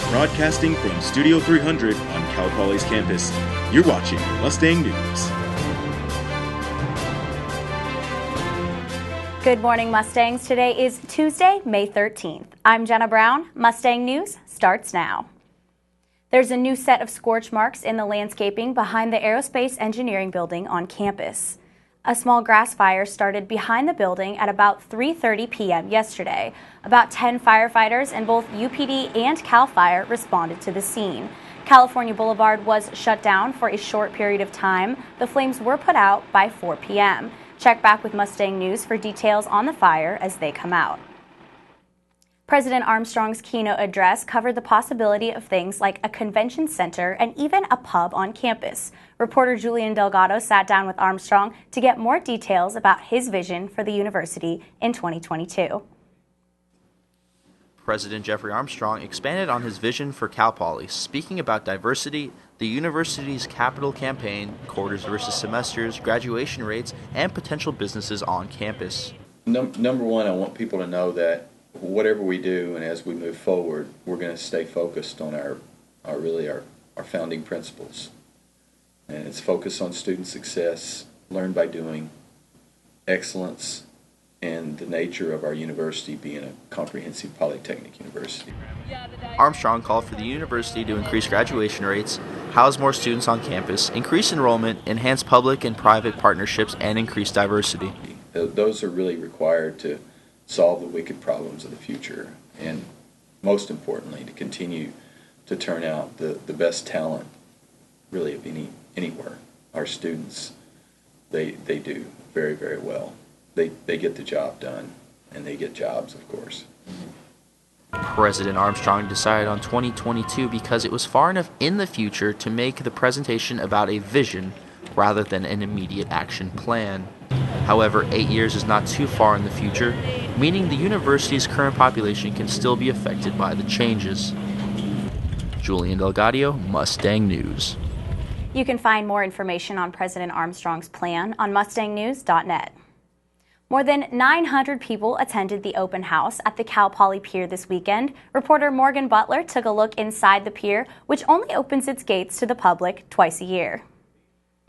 Broadcasting from Studio 300 on Cal Poly's campus, you're watching Mustang News. Good morning, Mustangs. Today is Tuesday, May 13th. I'm Jenna Brown. Mustang News starts now. There's a new set of scorch marks in the landscaping behind the Aerospace Engineering building on campus. A small grass fire started behind the building at about 3:30 p.m. yesterday. About 10 firefighters in both UPD and CAL FIRE responded to the scene. California Boulevard was shut down for a short period of time. The flames were put out by 4 p.m. Check back with Mustang News for details on the fire as they come out. President Armstrong's keynote address covered the possibility of things like a convention center and even a pub on campus. Reporter Julian Delgado sat down with Armstrong to get more details about his vision for the university in 2022. President Jeffrey Armstrong expanded on his vision for Cal Poly, speaking about diversity, the university's capital campaign, quarters versus semesters, graduation rates, and potential businesses on campus. Number one, I want people to know that whatever we do and as we move forward, we're going to stay focused on our founding principles. And it's focused on student success, learn by doing, excellence, and the nature of our university being a comprehensive polytechnic university. Armstrong called for the university to increase graduation rates, house more students on campus, increase enrollment, enhance public and private partnerships, and increase diversity. Those are really required to solve the wicked problems of the future, and most importantly, to continue to turn out the best talent, really, of anywhere. Our students, they do very, very well. They get the job done, and they get jobs, of course. President Armstrong decided on 2022 because it was far enough in the future to make the presentation about a vision rather than an immediate action plan. However, 8 years is not too far in the future, meaning the university's current population can still be affected by the changes. Julian Delgado, Mustang News. You can find more information on President Armstrong's plan on mustangnews.net. More than 900 people attended the open house at the Cal Poly Pier this weekend. Reporter Morgan Butler took a look inside the pier, which only opens its gates to the public twice a year.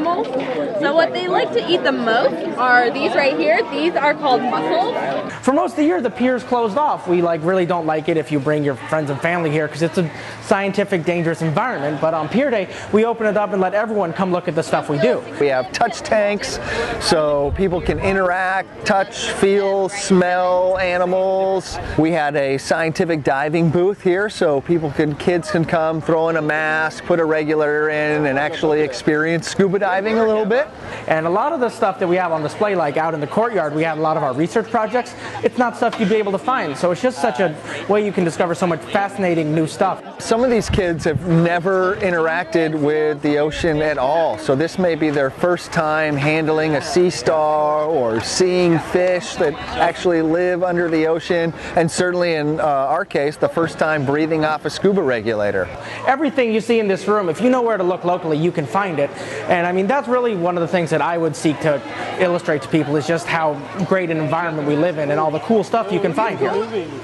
So what they like to eat the most are these right here. These are called mussels. For most of the year, the pier's closed off. We really don't like it if you bring your friends and family here because it's a scientific, dangerous environment. But on Pier Day, we open it up and let everyone come look at the stuff we do. We have touch tanks so people can interact, touch, feel, smell animals. We had a scientific diving booth here so kids can come, throw in a mask, put a regulator in, and actually experience scuba diving a little bit. And a lot of the stuff that we have on display, like out in the courtyard, we have a lot of our research projects. It's not stuff you'd be able to find, so it's just such a way you can discover so much fascinating new stuff. Some of these kids have never interacted with the ocean at all, so this may be their first time handling a sea star or seeing fish that actually live under the ocean, and certainly in our case, the first time breathing off a scuba regulator. Everything you see in this room, if you know where to look locally, you can find it. And I mean, that's really one of the things that I would seek to illustrate to people is just how great an environment we live in and all the cool stuff you can find here.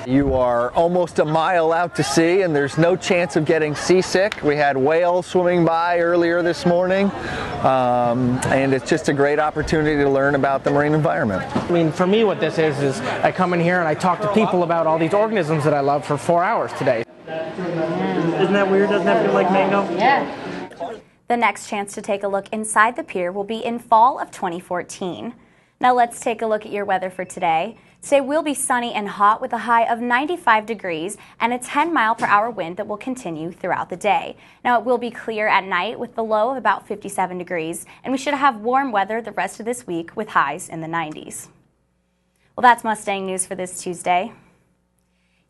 You are almost a mile out to sea and there's no chance of getting seasick. We had whales swimming by earlier this morning, and it's just a great opportunity to learn about the marine environment. I mean, for me what this is I come in here and I talk to people about all these organisms that I love for 4 hours today. Isn't that weird? Doesn't that feel like mango? Yeah. The next chance to take a look inside the pier will be in fall of 2014. Now let's take a look at your weather for today. Today will be sunny and hot with a high of 95 degrees and a 10-mile-per-hour wind that will continue throughout the day. Now it will be clear at night with the low of about 57 degrees, and we should have warm weather the rest of this week with highs in the 90s. Well, that's Mustang News for this Tuesday.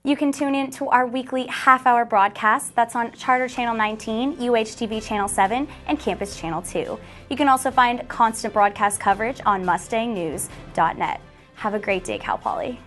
You can tune in to our weekly half-hour broadcast that's on Charter Channel 19, UHTV Channel 7, and Campus Channel 2. You can also find constant broadcast coverage on mustangnews.net. Have a great day, Cal Poly.